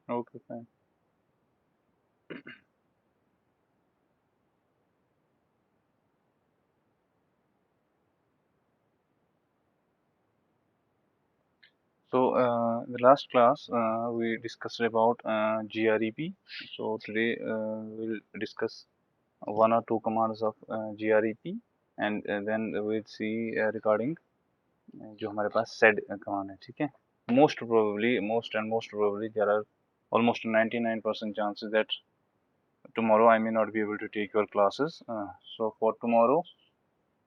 Okay, fine. So, the last class we discussed about GREP. So today we'll discuss one or two commands of GREP, and then we'll see regarding जो हमारे पास sed command है, ठीक है? Most probably there are almost 99% chances that tomorrow I may not be able to take your classes. So for tomorrow,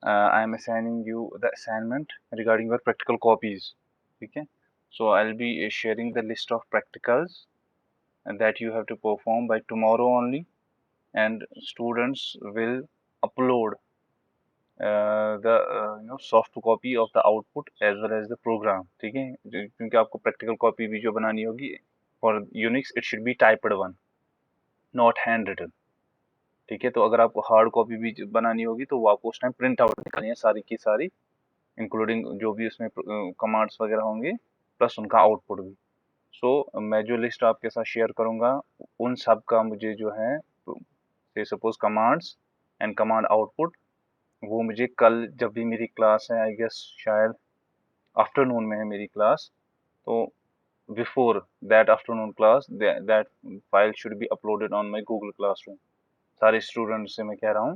I am assigning you the assignment regarding your practical copies. Okay, so I'll be sharing the list of practicals that you have to perform by tomorrow only, and students will upload the soft copy of the output as well as the program. ठीक है, क्योंकि आपको practical copy भी जो बनानी होगी for Unix it should be typed one, not handwritten. ठीक है, तो अगर आपको हार्ड कॉपी भी बनानी होगी तो वो आपको उस टाइम प्रिंट आउट निकालनी है सारी की सारी, इंक्लूडिंग जो भी उसमें कमांड्स वगैरह होंगे प्लस उनका आउटपुट भी। मैं जो लिस्ट आपके साथ शेयर करूंगा उन सब का मुझे जो है से suppose commands and command output वो मुझे कल जब भी मेरी क्लास है, आई गेस शायद आफ्टरनून में है मेरी क्लास, तो before that afternoon class that file should be uploaded on my Google classroom. सारे स्टूडेंट्स से मैं कह रहा हूँ,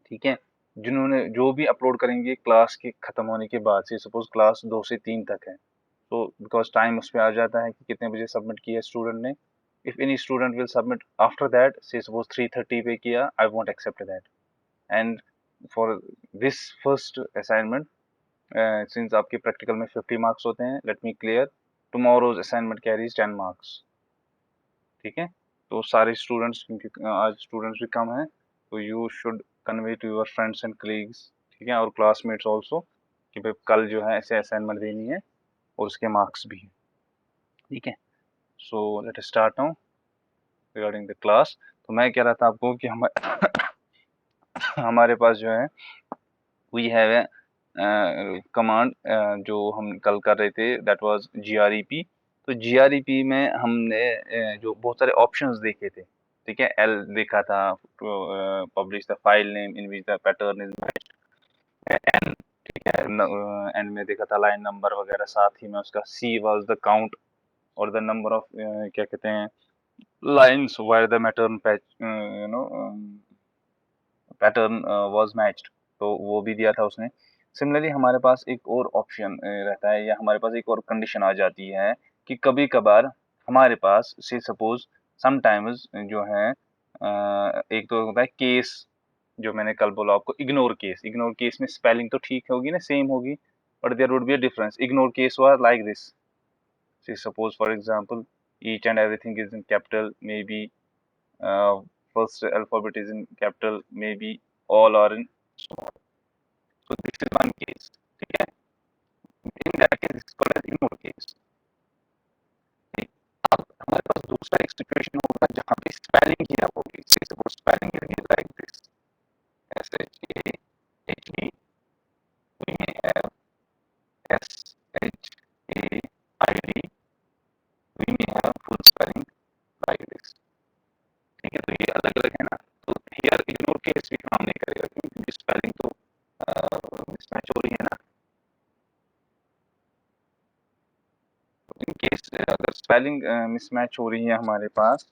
ठीक है, जिन्होंने जो भी अपलोड करेंगे क्लास के खत्म होने के बाद से, सपोज क्लास 2 से 3 तक है, तो बिकॉज टाइम उस पर आ जाता है कि कितने बजे सबमिट किया स्टूडेंट ने। If any student will submit after that, say suppose 3:30 पे किया, I won't accept that. And for this first assignment, since आपके प्रैक्टिकल में 50 मार्क्स होते हैं, let me clear, tomorrow's assignment carries 10 marks. ठीक है, तो सारे स्टूडेंट्स, क्योंकि आज स्टूडेंट्स भी कम हैं, तो you should convey to your friends and colleagues, ठीक है, और क्लासमेट्स ऑल्सो, कि भाई कल जो है ऐसे असाइनमेंट देनी है और उसके मार्क्स भी हैं। ठीक है, so let start now regarding the class. तो मैं कह रहा था आपको कि हम हमारे पास जो है वी हैव ए कमांड जो हम कल कर रहे थे, दैट वाज GREP। तो GREP में हमने जो बहुत सारे ऑप्शंस देखे थे, ठीक है, एल देखा था, publish the file name in which the pattern is an, ठीक है, एंड में देखा था लाइन नंबर वगैरह, साथ ही में उसका सी वाज द काउंट और द नंबर ऑफ क्या कहते हैं lines where the pattern match pattern was matched, तो वो भी दिया था उसने। सिमिलरली हमारे पास एक और ऑप्शन रहता है, या हमारे पास एक और कंडीशन आ जाती है कि कभी कभार हमारे पास से सपोज समटाइम्स जो है एक तो होता है केस, जो मैंने कल बोला आपको, इग्नोर केस में स्पेलिंग तो ठीक होगी ना, सेम होगी, but there would be a difference. Ignore case was like this, say suppose for example each and everything is in capital, maybe uh, first alphabet is in capital, maybe all are in small. So this is one case, ठीक है, in that case it's called as ignore case। ठीक? अब हमारे पास दूसरा एक situation होगा जहाँ पे स्पेलिंग ही ना होगी, say suppose spelling is like this, SHAHD, we may have SHAID, we may have full spelling like this। ठीक है, तो ये अलग अलग है ना, तो हियर इग्नोर केस भी काम नहीं करेगा क्योंकि स्पेलिंग तो मिसमैच हो रही है ना। इन केस अगर स्पेलिंग मिसमैच हो रही है हमारे पास,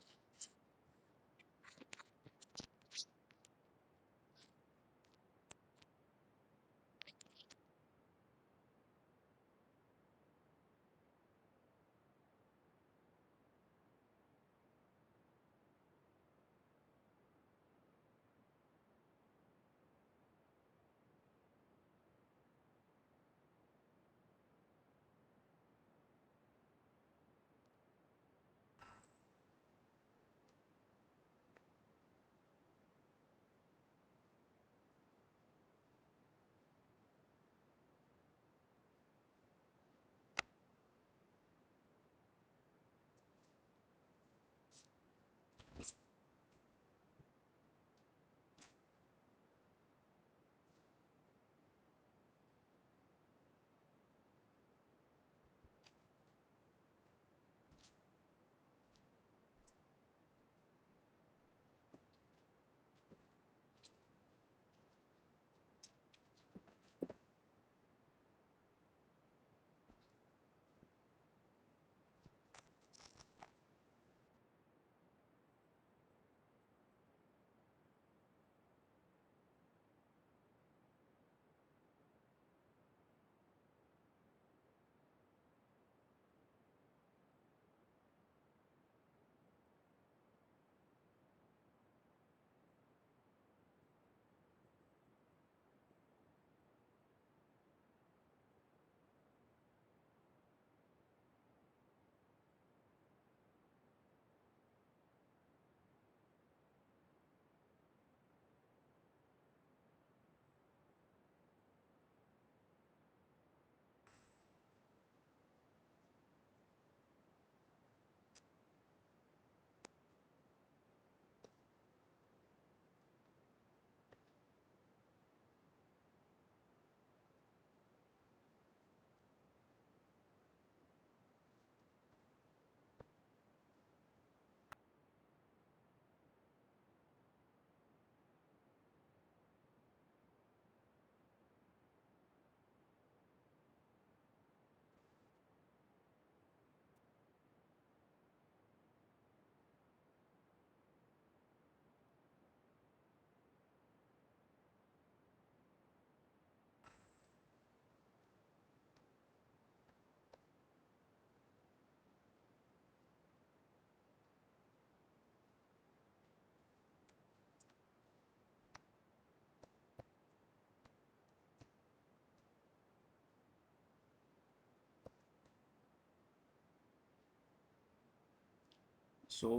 सो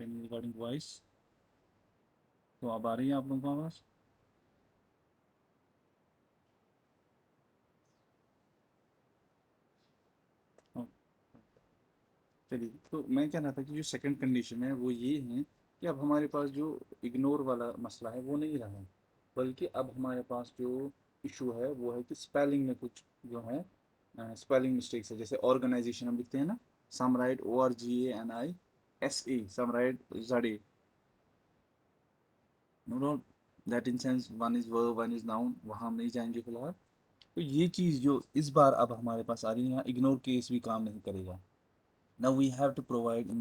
रिगार्डिंग वॉइस, तो अब आ रही है आप लोगों को आवाज़? हाँ, चलिए, तो मैं कह रहा था कि जो सेकंड कंडीशन है वो ये है कि अब हमारे पास जो इग्नोर वाला मसला है वो नहीं रहा, बल्कि अब हमारे पास जो इशू है वो है कि स्पेलिंग में कुछ जो है स्पेलिंग मिस्टेक्स है। जैसे ऑर्गेनाइजेशन हम लिखते हैं ना, some write ORGANISE, some write ZA, no that in sense one is verb one is noun, वहाँ हम नहीं जाएंगे फिलहाल। तो ये चीज़ जो इस बार अब हमारे पास आ रही है, यहाँ इग्नोर केस भी काम नहीं करेगा। now we have to provide in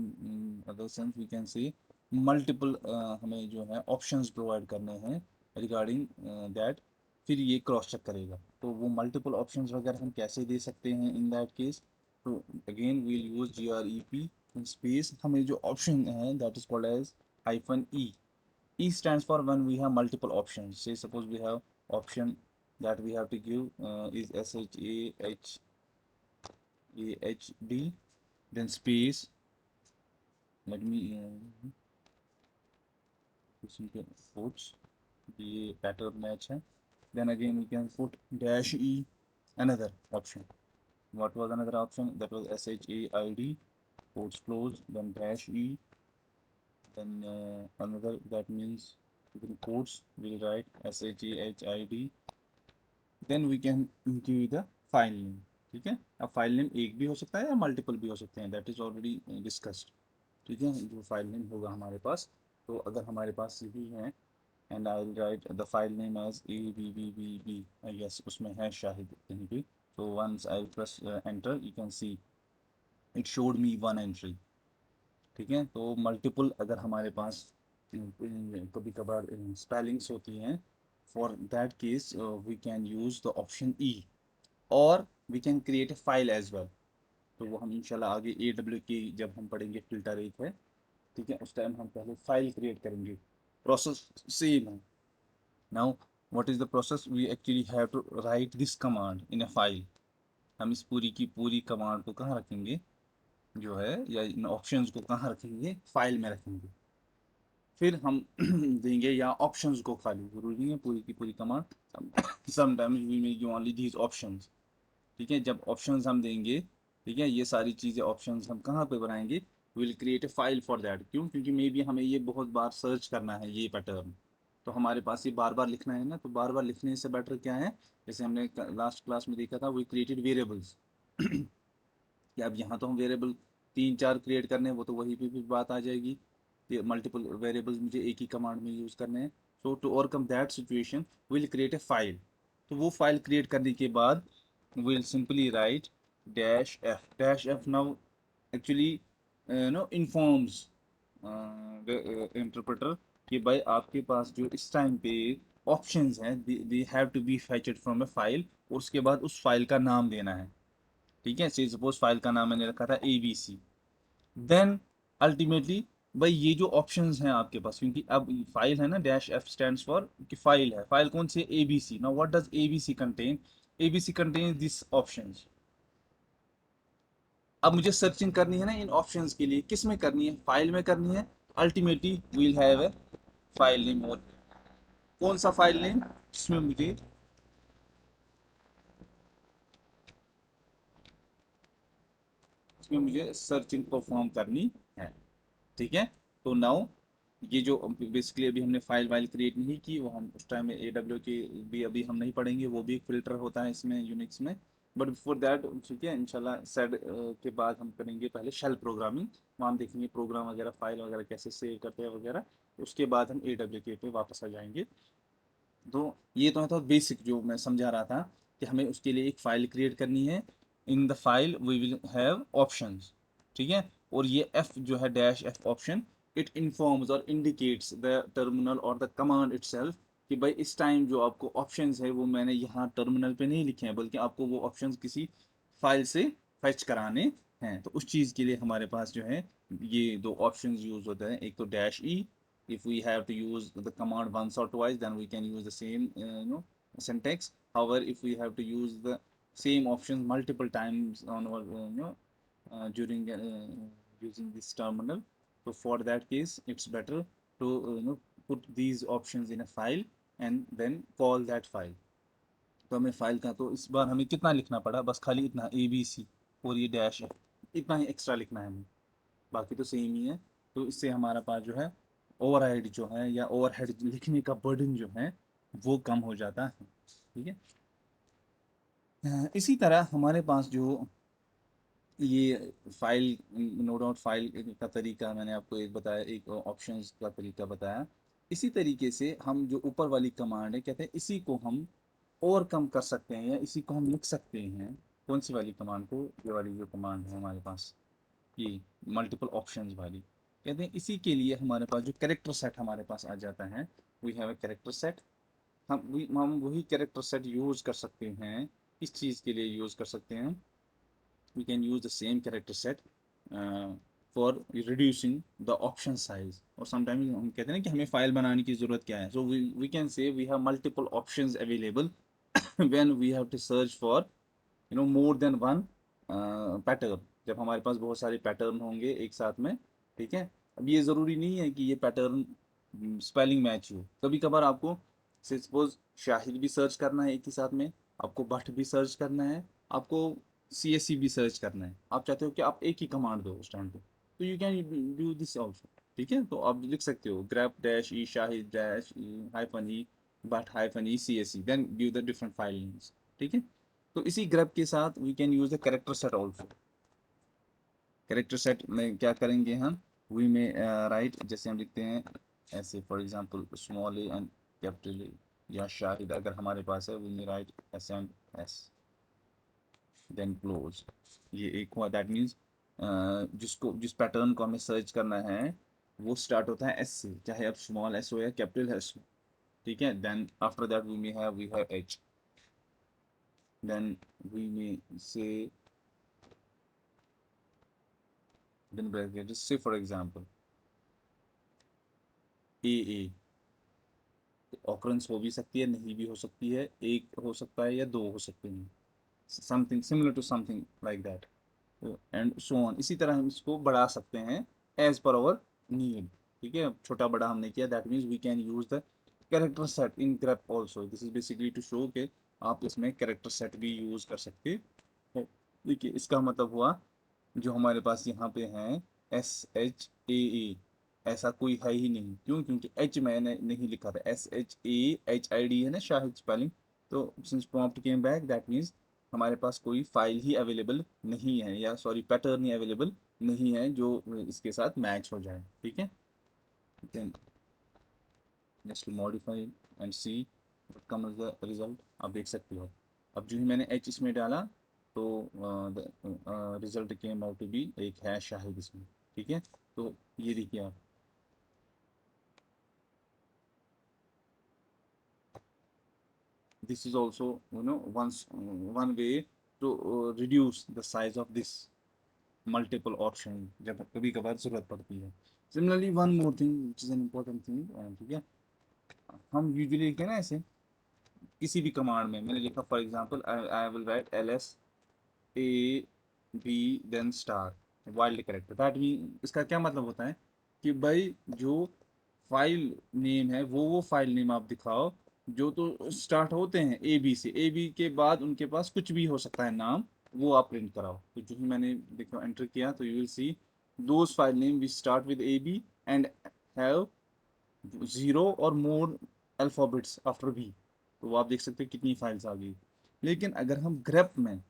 other sense we can say multiple हमें जो है ऑप्शंस प्रोवाइड करने हैं रिगार्डिंग दैट, फिर ये क्रॉस चेक करेगा। तो वो मल्टीपल ऑप्शंस वगैरह हम कैसे दे सकते हैं इन दैट केस? तो again we'll use GREP space, हमें जो ऑप्शन है that is called as -E. E stands for when we have multiple options. Say suppose we have option that we have to give is SHAHAHD, then space, let me simple quotes, ये pattern match है, then again we can put -E, another option. What was another option? That was SHAID, quotes close, then -E, then another, that means within quotes we'll write SHAHID, then we can give the file name। ठीक है, अब file name एक भी हो सकता है या multiple भी हो सकते हैं, दैट इज ऑलरेडी डिस्कस्ड। ठीक है, जो फाइल नेम होगा हमारे पास, तो अगर हमारे पास यही है and I will write the file name as ABBBB, yes उसमें है शाहिद कहीं पे, तो once I press enter you can see it showed me one entry. ठीक है, तो मल्टीपल अगर हमारे पास कभी कभार स्पेलिंग्स होती हैं, for that case we can use the option E, और we can create a file as well. तो वो हम इंशाल्लाह आगे AW की जब हम पढ़ेंगे फिल्टर एक है, ठीक है, उस टाइम हम पहले फाइल क्रिएट करेंगे। प्रोसेस सेम है। Now what is the process, we actually have to write this command in a file. हम इस पूरी की पूरी कमांड को कहाँ रखेंगे जो है, या इन ऑप्शंस को कहाँ रखेंगे, फाइल में रखेंगे। फिर हम देंगे या ऑप्शंस को खाली, जरूरी नहीं है पूरी की पूरी command, sometimes we make only these options. ठीक है, जब ऑप्शंस हम देंगे, ठीक है, ये सारी चीज़ें ऑप्शंस हम कहाँ पे बनाएंगे, will create a file for that. क्यों? क्योंकि मे बी हमें ये बहुत बार सर्च करना है ये पैटर्न, तो हमारे पास ये बार बार लिखना है ना, तो बार बार लिखने से बेटर क्या है, जैसे हमने लास्ट क्लास में देखा था, वी क्रिएटेड वेरिएबल्स कि अब यहाँ तो हम वेरिएबल 3-4 क्रिएट करने हैं, वो तो वहीं पे भी बात आ जाएगी कि मल्टीपल वेरिएबल्स मुझे एक ही कमांड में यूज़ करने हैं। So to overcome that situation will create a file. तो वो फाइल क्रिएट करने के बाद will simply write -F। -F now actually no informs interpreter कि भाई आपके पास जो इस टाइम पे ऑप्शंस हैं they have to be fetched from a file, और उसके बाद उस फाइल का नाम देना है। ठीक है, से सपोज फाइल का नाम मैंने रखा था ABC, देन अल्टीमेटली भाई ये जो ऑप्शंस हैं आपके पास, क्योंकि अब फाइल है ना, -F स्टैंड्स फॉर कि फाइल है, फाइल कौन सी है, ABC। Now what does ABC contain, ABC contain this options. अब मुझे सर्चिंग करनी है ना इन ऑप्शंस के लिए, किस में करनी है, फाइल में करनी है। Ultimately we'll have a file name, और कौन सा फाइल नेम जिसमें मुझे, सर्चिंग परफॉर्म करनी है। ठीक है, तो नाउ ये जो बेसिकली अभी हमने फाइल वाइल क्रिएट नहीं की, वो हम उस टाइम में AW की भी अभी हम नहीं पढ़ेंगे, वो भी एक फिल्टर होता है इसमें यूनिक्स में। बट बिफोर दैट ठीक है, इंशाल्लाह सेड के बाद हम करेंगे पहले शेल प्रोग्रामिंग, वहाँ हम देखेंगे प्रोग्राम वगैरह फाइल वगैरह कैसे सेव करते हैं वगैरह, उसके बाद हम AW के पे वापस आ जाएंगे। तो ये तो था बेसिक जो मैं समझा रहा था कि हमें उसके लिए एक फ़ाइल क्रिएट करनी है। In the file we will have options. ठीक है, और ये F जो है -F ऑप्शन, इट इन्फॉर्म्स और इंडिकेट्स द टर्मिनल और द कमांड इटसेल्फ कि भाई इस टाइम जो आपको ऑप्शंस है वो मैंने यहाँ टर्मिनल पे नहीं लिखे हैं, बल्कि आपको वो ऑप्शंस किसी फाइल से फेच कराने हैं। तो उस चीज़ के लिए हमारे पास जो है ये दो ऑप्शंस यूज़ होते हैं, एक तो -E, if we have to use the command once or twice then we can use the same syntax. However, if we have to use the same options multiple times on our during using this terminal. So for that case, it's better to put these options in a file and then call that file. तो हमें file का तो इस बार हमें कितना लिखना पड़ा, बस खाली इतना ABC और ये डैश है, इतना ही एक्स्ट्रा लिखना है हमें, बाकी तो सेम ही है। तो इससे हमारा पास जो है ओवरहेड जो है या ओवरहेड लिखने का बर्डन जो है वो कम हो जाता है। ठीक है। इसी तरह हमारे पास जो ये फाइल नो डाउट फाइल का तरीका मैंने आपको एक बताया, एक ऑप्शंस का तरीका बताया। इसी तरीके से हम जो ऊपर वाली कमांड है कहते हैं इसी को हम और कम कर सकते हैं या इसी को हम लिख सकते हैं। कौन सी वाली कमांड को, ये वाली जो कमांड है हमारे पास, ये मल्टीपल ऑप्शंस वाली, कहते हैं इसी के लिए हमारे पास जो कैरेक्टर सेट हमारे पास आ जाता है, we have a character set. हम वही कैरेक्टर सेट यूज कर सकते हैं, इस चीज़ के लिए यूज कर सकते हैं। we can use the same character set for reducing the option size। और sometimes हम कहते हैं ना कि हमें फाइल बनाने की ज़रूरत क्या है, so we can say we have multiple options available when we have to search for more than one pattern। जब हमारे पास बहुत सारे पैटर्न होंगे एक साथ में, ठीक है। अब ये ज़रूरी नहीं है कि ये पैटर्न स्पेलिंग मैच हो, कभी कभार आपको सपोज शाहिद भी सर्च करना है एक ही साथ में, आपको भट्ट भी सर्च करना है, आपको CSC भी सर्च करना है, आप चाहते हो कि आप एक ही कमांड दो उस टाइम पे, तो you can do this also. ठीक है, तो आप लिख सकते हो grep dash E Shahid dash hyphen E Bhatt hyphen E CSC, then give the different file names. ठीक है, तो इसी ग्रेप के साथ we can use the character set also. Character set में क्या करेंगे हम, वी में राइट, जैसे हम लिखते हैं ऐसे for example small A and capital A, या शाहिद अगर हमारे पास है वी में राइट SMS देन क्लोज। ये एक हुआ, दैट मीन्स जिसको जिस पैटर्न को हमें सर्च करना है वो स्टार्ट होता है S से, चाहे अब स्मॉल S हो या कैपिटल S हो। ठीक है, then after that we have H, then we में से then bracket, just say for example AA, occurrence हो भी सकती है नहीं भी हो सकती है, एक हो सकता है या दो हो सकते हैं, something similar to something like that and so on. इसी तरह हम इसको बढ़ा सकते हैं एज पर आवर नीड। ठीक है, छोटा बड़ा हमने किया, that means we can use the character set in grep also. This is basically to show के आप इसमें कैरेक्टर सेट भी यूज कर सकते हो। देखिए इसका मतलब हुआ जो हमारे पास यहाँ पे हैं SHAE, ऐसा कोई है ही नहीं, क्यों, क्योंकि H मैंने नहीं लिखा था, SHAHID है ना शाहिद स्पेलिंग। तो since prompt came back that means हमारे पास कोई फाइल ही अवेलेबल नहीं है, या सॉरी पैटर्न ही अवेलेबल नहीं है जो इसके साथ मैच हो जाए। ठीक है, then just modify and see what comes the result, आप देख सकते हो। अब जो ही मैंने H इसमें डाला तो result came out to be एक है शाहिद इसमें। ठीक है, तो ये देखिए आप, this is also one way to reduce the size of this multiple option जब कभी कभार जरूरत पड़ती है। Similarly one more thing which is an important thing, ठीक है, हम यूजुअली लिखते हैं ना ऐसे किसी भी कमांड में, मैंने लिखा for example I will write LSAB then star wild character, that mean इसका क्या मतलब होता है कि भाई जो फाइल नेम है वो फाइल नेम आप दिखाओ जो तो स्टार्ट होते हैं AB से, AB के बाद उनके पास कुछ भी हो सकता है नाम, वो आप प्रिंट कराओ। तो जो ही मैंने देखो एंटर किया तो you will see those file name we start with AB and have 0 और मोर अल्फाबेट्स आफ्टर B। तो वो आप देख सकते हैं कितनी फाइल्स आ गई। लेकिन अगर हम ग्रेप में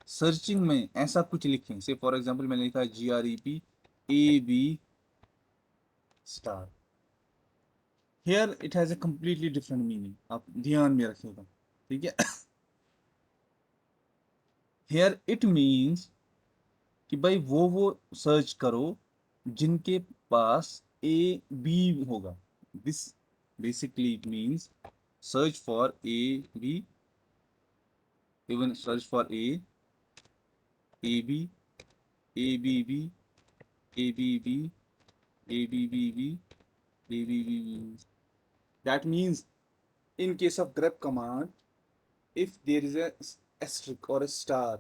सर्चिंग में ऐसा कुछ लिखें, से फॉर एग्जांपल मैंने लिखा GREP AB star, here it has a completely different meaning, आप ध्यान में रखिएगा। ठीक है, हेयर इट मीन्स कि भाई वो सर्च करो जिनके पास AB होगा। This basically it means search for AB, even search for AB, ABB, ABB, ABBB, ABBB। That means in case of grep command, if there is a asterisk or a star,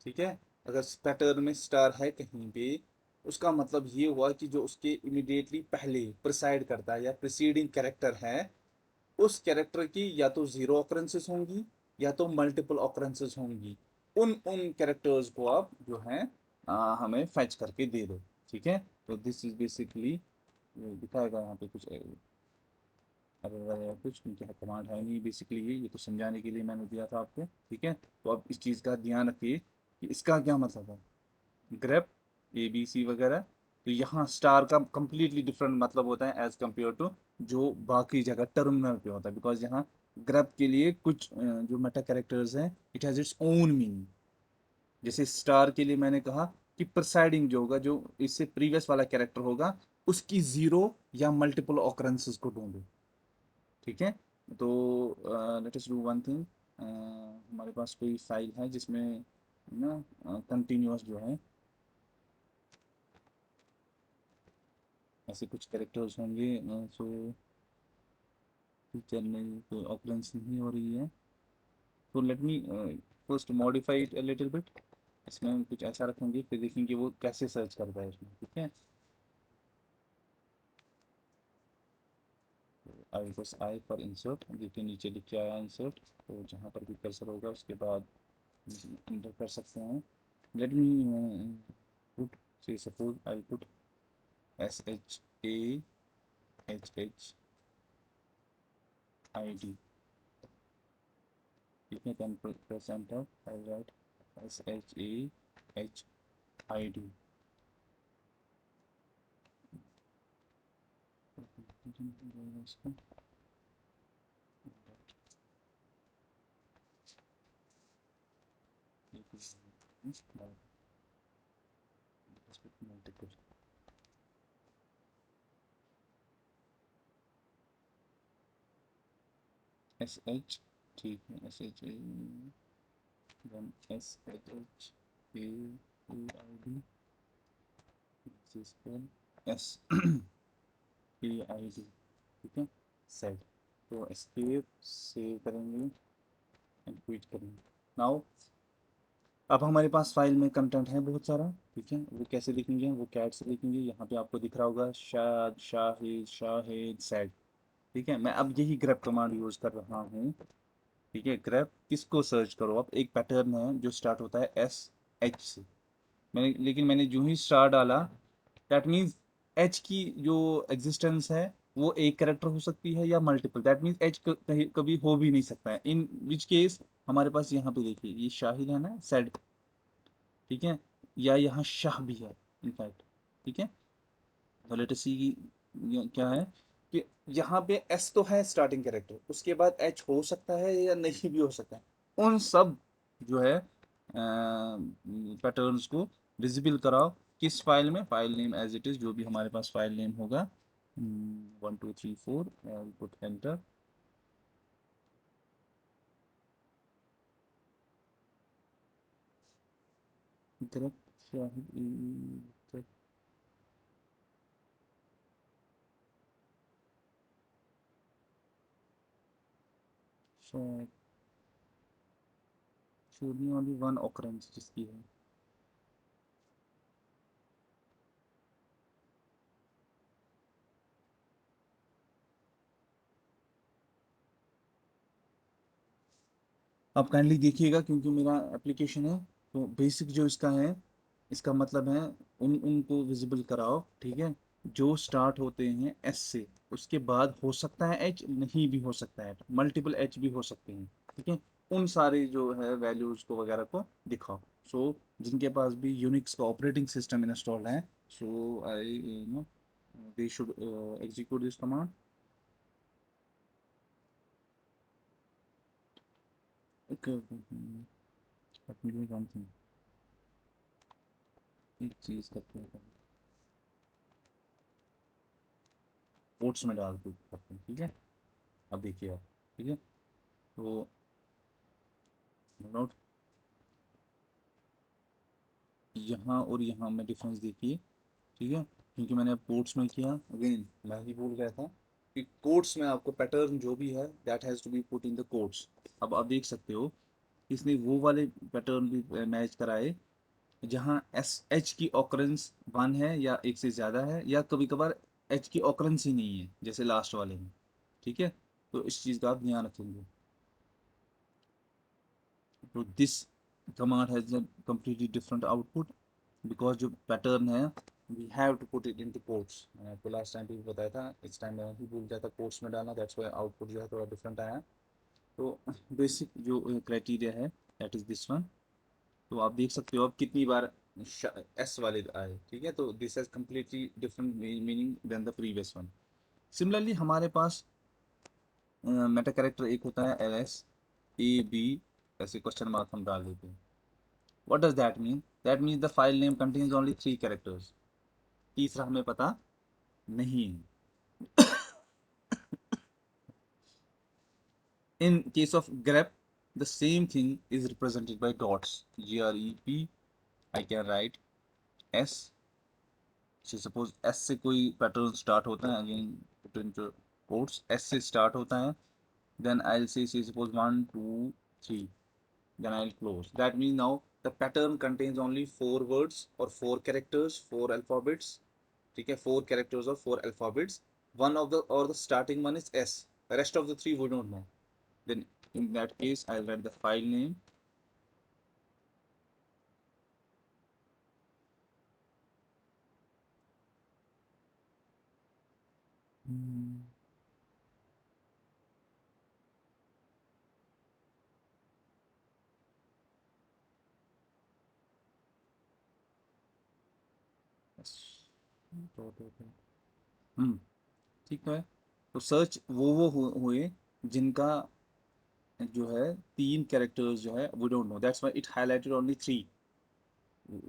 ठीक है, अगर pattern में star है कहीं पे, उसका मतलब ये हुआ कि जो उसके इमिडिएटली पहले प्रिसाइड करता है या प्रिसीडिंग कैरेक्टर है, उस कैरेक्टर की या तो जीरो ऑकरेंसेस होंगी या तो मल्टीपल ऑकरेंसेस होंगी। उन उन कैरेक्टर्स को आप जो है हमें फैच करके दे दो। ठीक है, तो दिस इज बेसिकली दिखाएगा यहाँ पे कुछ कुछ उनके कमांड है नहीं, बेसिकली ये तो समझाने के लिए मैंने दिया था आपको। ठीक है, तो आप इस चीज़ का ध्यान रखिए कि इसका क्या मतलब है। ग्रेप ए बी सी वगैरह, तो यहाँ स्टार का कंप्लीटली डिफरेंट मतलब होता है एज कम्पेयर टू जो बाकी जगह टर्मिनल पे होता है, बिकॉज यहाँ ग्रेप के लिए कुछ जो मेटा कैरेक्टर्स हैं, it has its own meaning. जैसे स्टार के लिए मैंने कहा कि प्रिसाइडिंग जो होगा, जो इससे प्रीवियस वाला कैरेक्टर होगा, उसकी जीरो या मल्टीपल ऑकरेंसेस को ढूंढो। ठीक है, तो let us do one thing. हमारे पास कोई फाइल है जिसमें ना कंटिन्यूअस जो है ऐसे कुछ कैरेक्टर्स होंगे, सो टीचर में कोई ऑकरेंस नहीं हो रही है, तो let me first modify it a little bit. इसमें हम कुछ ऐसा रखेंगे, फिर देखेंगे वो कैसे सर्च करता है इसमें। ठीक है, आई बस आई फॉर इंसर्ट, देखिए नीचे लिख के आया इंसर्ट, तो जहाँ पर भी कर्सर होगा उसके बाद इंटर कर सकते हैं। लेट मी पुट, से suppose I put S H A H H I D. ठीक है, then press enter, I write SHAHID। S H, ठीक है, S H A, then S H A I D, S A I D. ठीक है, set, तो escape save करेंगे and quit करेंगे। Now अब हमारे पास फाइल में कंटेंट है बहुत सारा। ठीक है, वो कैसे लिखेंगे, वो कैट से लिखेंगे। यहाँ पे आपको दिख रहा होगा शाद शाहिद शाहिद सैड। ठीक है, मैं अब यही ग्रेप कमांड यूज कर रहा हूँ। ठीक है, ग्रेप किसको सर्च करो, अब एक पैटर्न है जो स्टार्ट होता है एस एच से। मैंने लेकिन मैंने जो ही स्टार डाला, दैट मीन्स एच की जो एग्जिस्टेंस है वो एक कैरेक्टर हो सकती है या मल्टीपल, दैट मीन्स एच कहीं कभी हो भी नहीं सकता है। इन विच केस हमारे पास यहाँ पे देखिए ये शाहिद है ना, सैड। ठीक है, या यहाँ शाह भी है इनफैक्ट। ठीक है, तो लेट अस सी क्या है कि यहाँ पे एस तो है स्टार्टिंग कैरेक्टर, उसके बाद एच हो सकता है या नहीं भी हो सकता है। उन सब जो है पैटर्न्स को विजिबल कराओ किस फाइल में, file name as it is जो भी हमारे पास फाइल नेम होगा, 1 2 3 4, put enter. Only one occurrence जिसकी है। आप काइंडली देखिएगा क्योंकि मेरा एप्लीकेशन है, तो बेसिक जो इसका है, इसका मतलब है उन उनको विजिबल कराओ। ठीक है, जो स्टार्ट होते हैं एस से, उसके बाद हो सकता है एच, नहीं भी हो सकता है, मल्टीपल एच भी हो सकते हैं। ठीक है, उन सारे जो है वैल्यूज को वगैरह को दिखाओ। सो जिनके पास भी यूनिक्स का ऑपरेटिंग सिस्टम इंस्टॉल है, so I know they should execute this command. Okay, let me do one thing, एक चीज़ करते हैं, ओट्स में डाल के करते हैं। ठीक है, अब देखिए आप। ठीक है, तो नोट यहाँ और यहाँ में डिफरेंस देखिए। ठीक है, क्योंकि मैंने अब कोट्स में किया, अगेन मैं ही भूल गया था कि कोट्स में आपको पैटर्न जो भी है that has to be put in the quotes. अब आप देख सकते हो इसने वो वाले पैटर्न भी मैच कराए जहाँ एच की ऑकरेंस 1 है या एक से ज़्यादा है, या कभी कभार एच की ऑकरेंस ही नहीं है, जैसे लास्ट वाले में। ठीक है, तो इस चीज़ का आप ध्यान रखेंगे। तो this command has a completely different output because जो पैटर्न है we have to put it into quotes. मैंने आपको लास्ट टाइम भी बताया था, इस टाइम मैं भी भूल जाता कोट्स में डालना, दैट्स व्हाई आउटपुट जो है थोड़ा डिफरेंट आया। तो बेसिक जो क्राइटेरिया है दैट इज दिस वन। तो आप देख सकते हो अब कितनी बार एस वाले आए। ठीक है, तो this has completely different meaning than the previous one. Similarly हमारे पास मेटा कैरेक्टर एक होता है एल एस ए बी, ऐसे क्वेश्चन मार्क हम डाल देते हैं। What does that mean? That means the file name contains only 3 characters. तीसरा हमें पता नहीं है। In case of grep, the same thing is represented by dots. grep, I can write s. So suppose s से कोई pattern start होता है, again put into quotes, s से स्टार्ट होता है, then I'll say suppose 1 2 3, then I'll close. That means now the pattern contains only 4 words or 4 characters, 4 alphabets. ठीक है, 4 characters or 4 alphabets. One of the or the starting one is s, the rest of the 3 we don't know. Then in that case I'll write the file name. हम्म, ठीक है। तो search वो हुए जिनका जो है 3 कैरेक्टर्स जो है we don't know, that's why it highlighted only 3,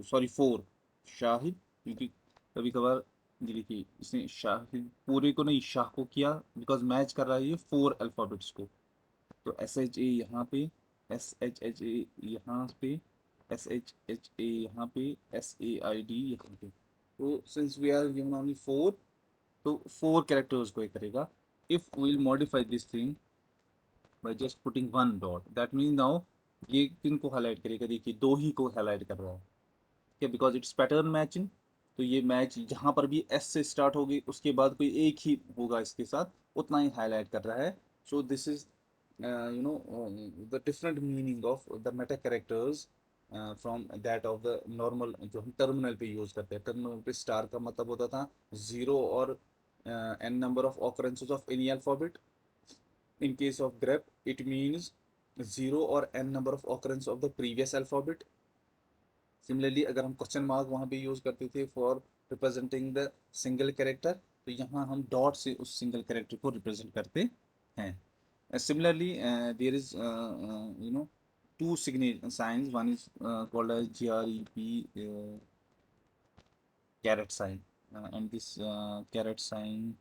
sorry 4। Shahid, क्योंकि कभी कभार ये देखिए इसने शाहिद पूरे को नहीं शाह को किया, बिकॉज मैच कर रहा है ये 4 अल्फाबेट्स को। तो एस एच ए यहाँ पे, एस एच एच ए यहाँ पे, एस एच एच ए यहाँ पे, एस ए आई डी यहाँ पे। तो since we are given only 4, तो 4 कैरेक्टर्स को ये करेगा। If we'll modify this thing by just putting 1 dot, that mean now ये किन को हाईलाइट करेगा? देखिए 2 ही को हाईलाइट कर रहा है। क्या? Because it's pattern matching. तो ये मैच जहाँ पर भी एस से स्टार्ट होगी उसके बाद कोई एक ही होगा इसके साथ, उतना ही हाईलाइट कर रहा है। So this is the different meaning of the Meta characters from that of the normal जो हम टर्मिनल पे यूज करते हैं। टर्मिनल पे स्टार का मतलब होता था जीरो और n number of occurrences of any alphabet. In case of grep, it means 0 or n number of occurrence of the previous alphabet. Similarly, अगर हम क्वेश्चन मार्क वहाँ पे यूज करते थे for representing the single character, तो यहाँ हम dot से उस सिंगल कैरेक्टर को रिप्रेजेंट करते हैं। Similarly, there is two signs. One is called as grep caret sign, and this caret sign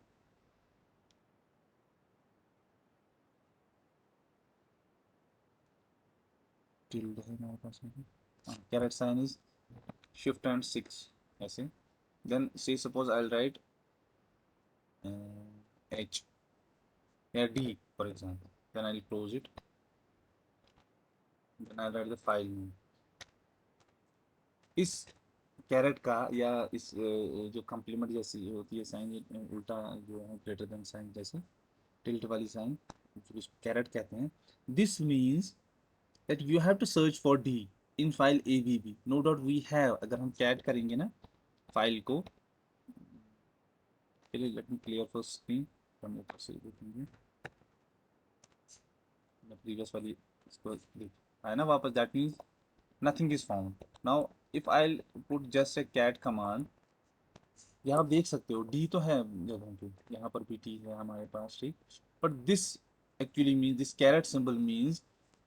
tilde है हमारे पास में। caret sign is shift and 6 ऐसे। then say suppose I'll write h या d for example, then I'll close it, then I'll write the file name। इस carat का या इस जो कम्प्लीमेंट जैसी होती है साइन, उल्टा जो है ग्रेटर देन साइन जैसे टिल्ट वाली साइन, जो इसको कैरेट कहते हैं। This means that you have to search for D in file A B B. No doubt we have, अगर हम कैट करेंगे ना फाइल को, चलिए let me clear first screen, हम ऊपर से देखेंगे प्रीवियस वाली इसको है ना वापस। That means nothing is found. Now if I put just a cat command, यहाँ आप देख सकते हो डी तो है जगहों पे, यहाँ पर भी डी है हमारे पास, ठीक। But this actually mean this carat symbol means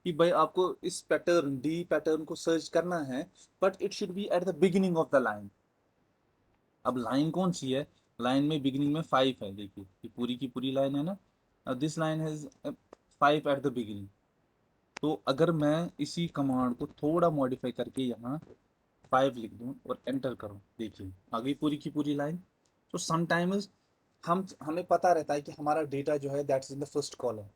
कि भाई आपको इस पैटर्न डी पैटर्न को सर्च करना है, but it should be at the beginning of the line. अब लाइन कौन सी है? लाइन में बिगिनिंग में 5 है, देखिए ये पूरी की पूरी लाइन है ना। This line has 5 at the beginning. तो अगर मैं इसी कमांड को थोड़ा मॉडिफाई करके यहाँ 5 लिख दूँ और एंटर करूँ, देखिए आ गई पूरी की पूरी लाइन। तो समटाइम्स हमें पता रहता है कि हमारा डेटा जो है that's in the first column.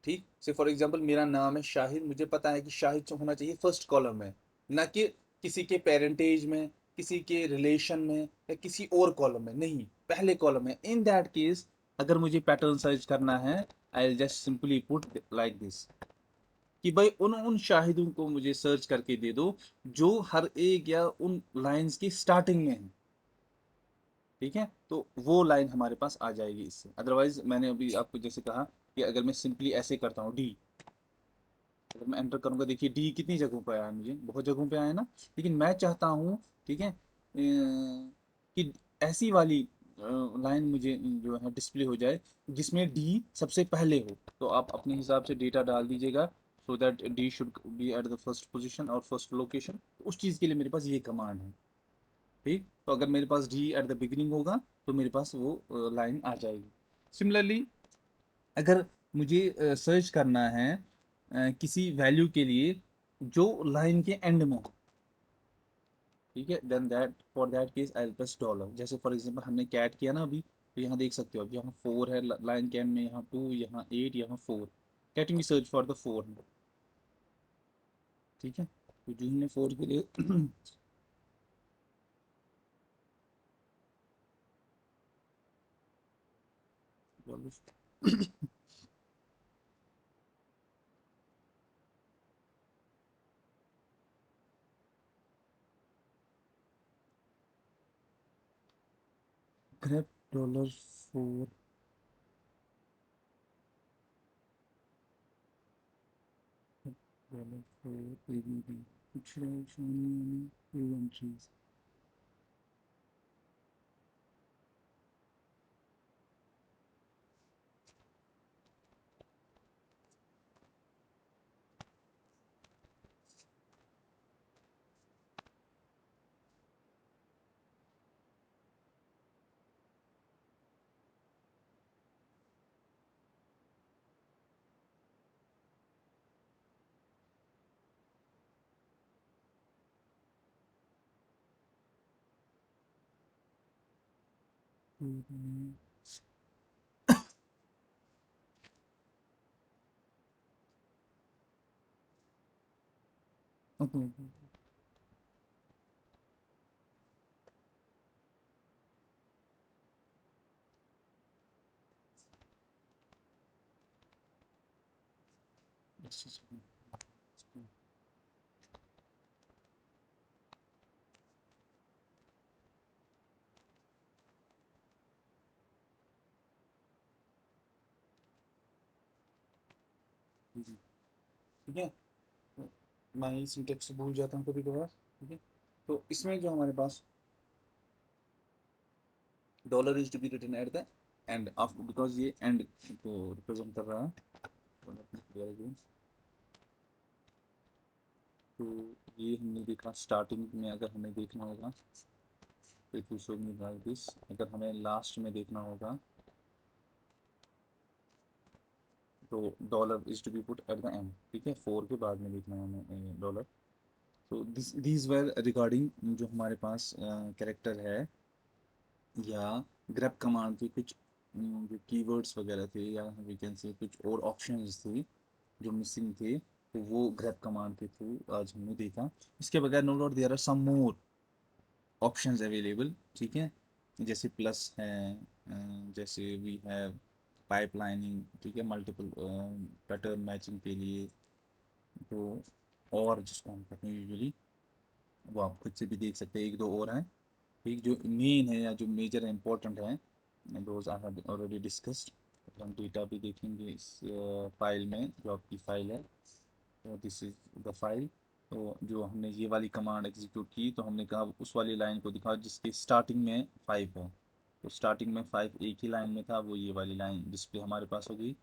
ठीक, से फॉर एग्जांपल मेरा नाम है शाहिद, मुझे पता है कि शाहिद होना चाहिए फर्स्ट कॉलम में। ना कि किसी के पेरेंटेज में, किसी के रिलेशन में या किसी और कॉलम में, नहीं, पहले कॉलम में। इन दैट केस अगर मुझे पैटर्न सर्च करना है, I just simply put like this, कि भाई उन उन शाहिदों को मुझे सर्च करके दे दो जो हर एक या उन लाइंस की स्टार्टिंग में है। ठीक है, तो वो लाइन हमारे पास आ जाएगी इससे। अदरवाइज मैंने अभी आपको जैसे कहा कि अगर मैं सिंपली ऐसे करता हूँ डी, अगर मैं एंटर करूंगा, देखिए डी कितनी जगहों पे आया है, मुझे बहुत जगहों पे आया है ना। लेकिन मैं चाहता हूँ, ठीक है, कि ऐसी वाली लाइन मुझे जो है डिस्प्ले हो जाए जिसमें डी सबसे पहले हो। तो आप अपने हिसाब से डेटा डाल दीजिएगा, so that D should be at the first position और फर्स्ट लोकेशन। उस चीज़ के लिए मेरे पास ये कमांड है। ठीक, तो अगर मेरे पास डी एट द बिगिनिंग होगा तो मेरे पास वो लाइन आ जाएगी। सिमिलरली अगर मुझे सर्च करना है किसी वैल्यू के लिए जो लाइन के एंड में हो, ठीक है, then that for that case I press dollar. जैसे फॉर एग्जांपल हमने कैट किया ना अभी, तो यहाँ देख सकते हो अब यहाँ 4 है लाइन के एंड में, यहाँ 2, यहाँ 8, यहाँ 4। कैटिंग सर्च फॉर द 4 में, ठीक है, तो जो हमने 4 के लिए ग्रेप $4 $4 ABB कुछ एंट्रीज। Okay. ठीक है, तो मैं ही सिंटेक्स भूल जाता हूँ कभी कभार। ठीक है, तो इसमें जो हमारे पास dollar is to be written at the end of, because ये एंड को रिप्रेजेंट कर रहा है। तो ये हमने देखा स्टार्टिंग में, अगर हमें देखना होगा if you show me like this, अगर हमें लास्ट में देखना होगा तो dollar is to be put at the end. ठीक है, 4 के बाद में देखना है हमें डॉलर। तो दिस वर रिगार्डिंग जो हमारे पास कैरेक्टर है या ग्रेप कमांड के कुछ जो कीवर्ड्स वगैरह थे, या वी कैन से कुछ और ऑप्शंस थे जो मिसिंग थे, तो वो ग्रेप कमांड के थ्रू आज हमने देखा। इसके बगैर no doubt there are some more options available. ठीक है, जैसे प्लस है, जैसे वी हैव पाइपलाइनिंग, ठीक है, मल्टीपल पैटर्न मैचिंग के लिए। तो और जिसको हम कहते हैं यूजुअली, वो आप खुद से भी देख सकते हैं, एक दो और हैं। ठीक, जो मेन है या जो मेजर इंपॉर्टेंट है, those I have already discussed. हम डेटा भी देखेंगे इस फाइल में, जो आपकी फाइल है। तो दिस इज द फाइल। तो जो हमने ये वाली कमांड एग्जीक्यूट की, तो हमने कहा उस वाली लाइन को दिखाओ जिसकी स्टार्टिंग में 5 है। तो स्टार्टिंग में 5 एक ही लाइन में था, वो ये वाली लाइन डिस्प्ले हमारे पास होगी।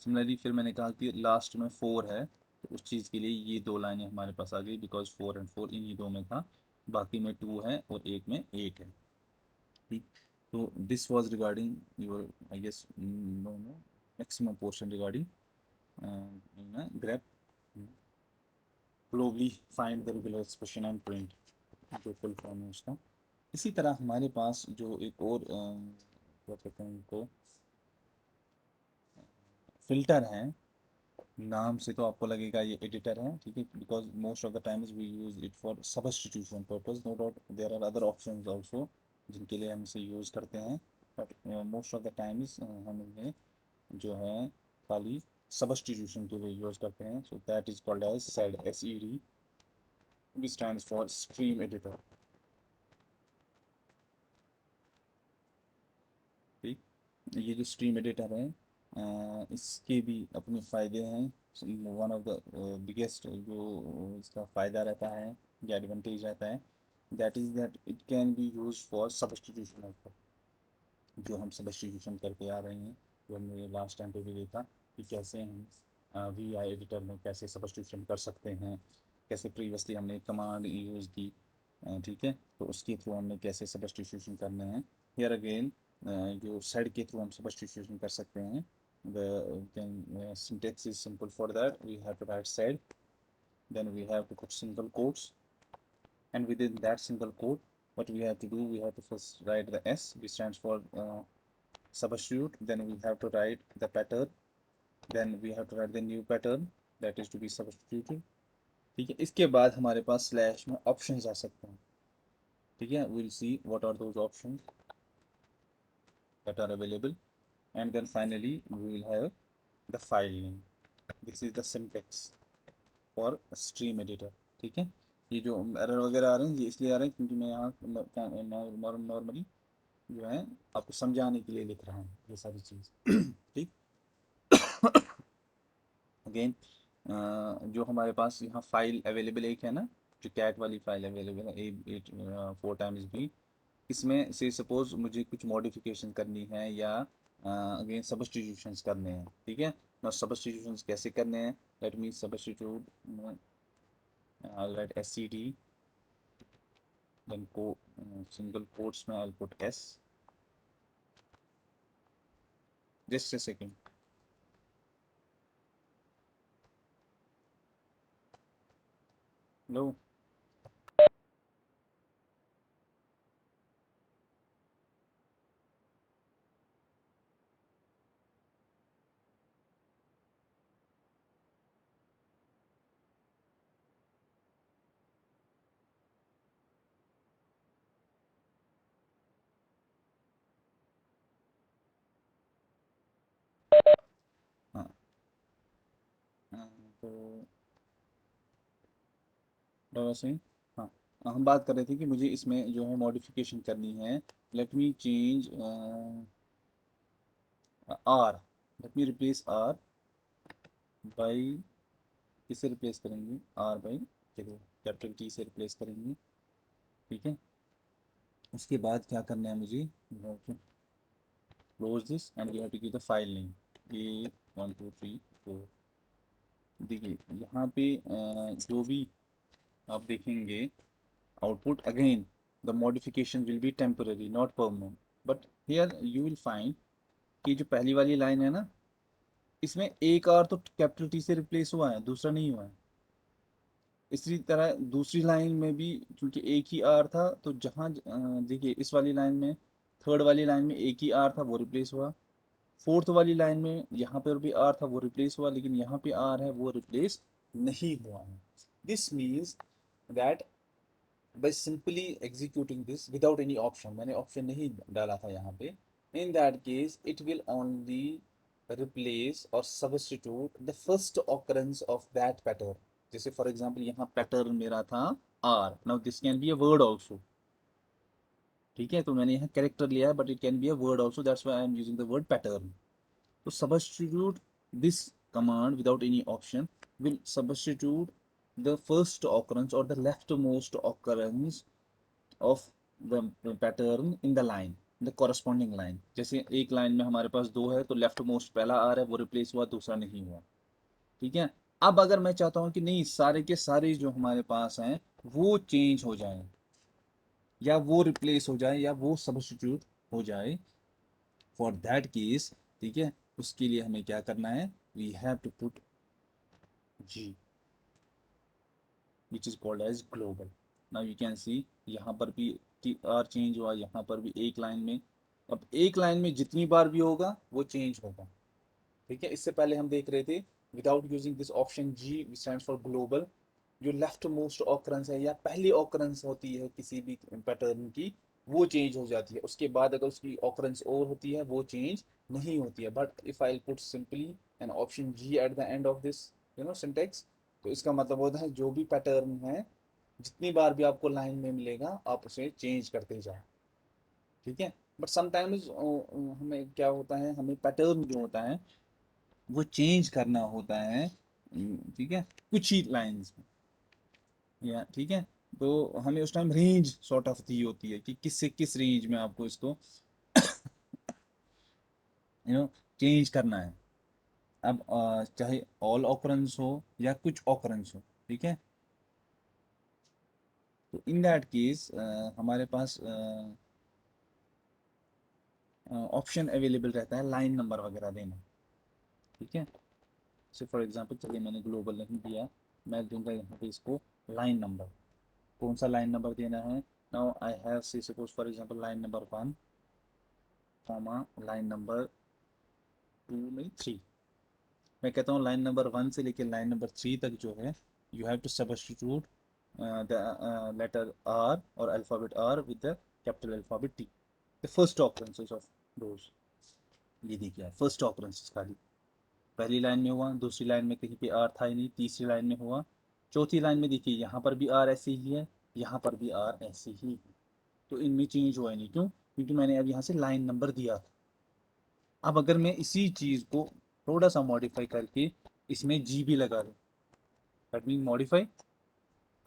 सिमिलरली फिर मैंने कहा कि लास्ट में 4 है, तो उस चीज़ के लिए ये 2 लाइनें हमारे पास आ गई, बिकॉज 4 एंड 4 इन्हीं दो में था, बाकी में 2 है और एक में 8 है। ठीक, तो this was regarding your, I guess, no no maximum portion regarding grep globally find the regular expression and print, जो फुल फॉर्म है उसका। इसी तरह हमारे पास जो एक और क्या कहते हैं उनको, फिल्टर हैं, नाम से तो आपको लगेगा ये एडिटर है, ठीक है, because most of the times we use it for substitution purpose. No doubt there are other options also जिनके लिए हम इसे यूज़ करते हैं, but most of the times हम इन्हें जो है खाली सबस्टिट्यूशन के लिए यूज़ करते हैं। So that is called as sed, SED, which stands for stream editor। ठीक, ये जो स्ट्रीम एडिटर है इसके भी अपने फ़ायदे हैं। वन ऑफ द बिगेस्ट जो इसका फ़ायदा रहता है या एडवांटेज रहता है, that is that it can be use for substitution of, जो हम सब्स्टिट्यूशन करके आ रहे हैं, जो हमने लास्ट टाइम पे भी देखा कि कैसे हम VI एडिटर में कैसे सब्स्टिट्यूशन कर सकते हैं, कैसे प्रीवियसली हमने कमांड यूज़ की, ठीक है, तो उसके थ्रू हमने कैसे सब्स्टिट्यूशन करने हैं। हियर अगेन जो सेड के थ्रू हम सब्स्टिट्यूशन कर सकते हैं, the syntax is simple for that. We have to write sed, then we have to put single quotes, and within that single quote what we have to do, we have to first write the S, which stands for substitute, then we have to write the pattern, then we have to write the new pattern that is to be substituted। ठीक है, इसके बाद हमारे पास slash में options आ सकते हैं, ठीक है, we'll see what are those options that are available, and then finally we will have the file name। this is the syntax for stream editor। ठीक है, ये जो एरर वगैरह आ रहे हैं ये इसलिए आ रहे हैं क्योंकि मैं यहाँ नॉर्मली जो है आपको समझाने के लिए लिख रहा हूँ ये सारी चीज़। ठीक, अगेन जो हमारे पास यहाँ फाइल अवेलेबल एक है ना, जो कैट वाली फाइल अवेलेबल है A84 इसमें से सपोज मुझे कुछ मॉडिफिकेशन करनी है या अगेन सब्स्टिट्यूशंस करने हैं, ठीक है ना। सब्स्टिट्यूशंस कैसे करने हैं, let me substitute, write SCD, then को सिंगल कोट्स में I put S, just a second. लो, हाँ, तो वैसे ही, हाँ, हम बात कर रहे थे कि मुझे इसमें जो है मॉडिफिकेशन करनी है। Let me change R, let me replace R by, किससे रिप्लेस करेंगे, R बाई कैपिटल T से रिप्लेस करेंगे, ठीक है। उसके बाद क्या करना है मुझे, close this and we have to give the file name A1234। देखिए यहाँ पे जो भी आप देखेंगे output, again the modification will be temporary not permanent, but here you will find कि जो पहली वाली लाइन है ना, इसमें एक आर तो कैपिटल टी से रिप्लेस हुआ है, दूसरा नहीं हुआ है। इसी तरह दूसरी लाइन में भी क्योंकि एक ही आर था, तो जहाँ देखिए इस वाली लाइन में, थर्ड वाली लाइन में एक ही आर था वो रिप्लेस हुआ, फोर्थ वाली लाइन में यहाँ पर भी आर था वो रिप्लेस हुआ, लेकिन यहाँ पे आर है वो रिप्लेस नहीं हुआ है। This means that by simply executing this without any option, मैंने ऑप्शन नहीं डाला था यहाँ पे, in that case it will only replace or substitute the first occurrence of that pattern। जैसे फॉर एग्जाम्पल यहाँ पैटर्न मेरा था R, now this can be a word also, ठीक है, तो मैंने यहाँ कैरेक्टर लिया है but it can be a word also, that's why I am using the word pattern. तो substitute this command without any option will substitute the first occurrence or the leftmost occurrence of the pattern in the line, the corresponding line। जैसे एक line में हमारे पास दो है तो left most पहला आ रहा है वो रिप्लेस हुआ, दूसरा नहीं हुआ, ठीक है। अब अगर मैं चाहता हूँ कि नहीं सारे के सारे जो हमारे पास हैं वो चेंज हो जाए या वो रिप्लेस हो जाए या वो सब्स्टिट्यूट हो जाए, फॉर दैट केस, ठीक है, उसके लिए हमें क्या करना है, we have to put G, which is called as global. Now you can see यहाँ पर भी आर चेंज हुआ, यहाँ पर भी एक लाइन में, अब एक लाइन में जितनी बार भी होगा वो चेंज होगा, ठीक है। इससे पहले हम देख रहे थे without using this option G which stands for global, जो लेफ्ट मोस्ट ऑकरेंस है या पहली ऑकरेंस होती है किसी भी पैटर्न की, वो चेंज हो जाती है। उसके बाद अगर उसकी ऑकरेंस और होती है वो चेंज नहीं होती है। But if I put simply an option G at the end of this syntax, तो इसका मतलब होता है जो भी पैटर्न है जितनी बार भी आपको लाइन में मिलेगा आप उसे चेंज करते जाओ, ठीक है। बट समटाइम्स हमें क्या होता है, हमें पैटर्न जो होता है वो चेंज करना होता है, ठीक है, कुछ ही लाइंस में, या ठीक है। तो हमें उस time range sort of the होती है कि किस से किस रेंज में आपको इसको चेंज करना है। अब चाहे ऑल ऑकरेंस हो या कुछ ऑकरेंस हो, ठीक है। तो इन दैट केस हमारे पास ऑप्शन अवेलेबल रहता है लाइन नंबर वगैरह देना, ठीक है। से फॉर एग्जांपल चलिए मैंने ग्लोबल नहीं दिया, मैं दूंगा यहाँ पे इसको लाइन नंबर। कौन सा लाइन नंबर देना है? नाउ आई हैव से suppose for example line number 1 comma line number 2 नहीं 3। मैं कहता हूँ लाइन नंबर 1 से लेकर लाइन नंबर 3 तक जो है you have to substitute the letter R और alphabet R with the capital alphabet T, the first occurrences of those. ये देखिए फर्स्ट ऑकरेंसेस खाली पहली लाइन में हुआ, दूसरी लाइन में कहीं पे आर था ही नहीं, तीसरी लाइन में हुआ, चौथी लाइन में देखिए यहाँ पर भी आर ऐसे ही है, यहाँ पर भी आर ऐसे ही है। तो इनमें चेंज हुआ नहीं, क्यों? क्योंकि मैंने अब यहाँ से लाइन नंबर दिया था। अब अगर मैं इसी चीज़ को थोड़ा सा मॉडिफाई करके इसमें जी भी लगा दूँ, दैट मीन मॉडिफाई।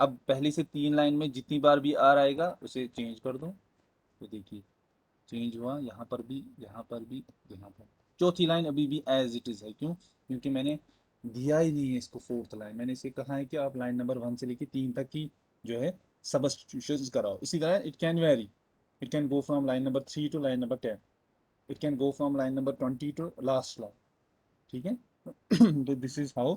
अब पहले से 3 लाइन में जितनी बार भी आर आएगा उसे चेंज कर दूँ, तो देखिए चेंज हुआ, यहाँ पर भी, यहाँ पर भी, यहाँ पर। चौथी लाइन अभी भी एज इट इज़ है, क्यों? क्योंकि मैंने दिया ही नहीं है इसको फोर्थ लाइन। मैंने इसे कहा है कि आप लाइन नंबर 1 से लेके 3 तक की जो है सब्स्टिट्यूशंस कराओ। इसी तरह it can vary, it can go from line number 3 to line number 10, it can go from line number 20 to last line, ठीक है। तो दिस इज हाउ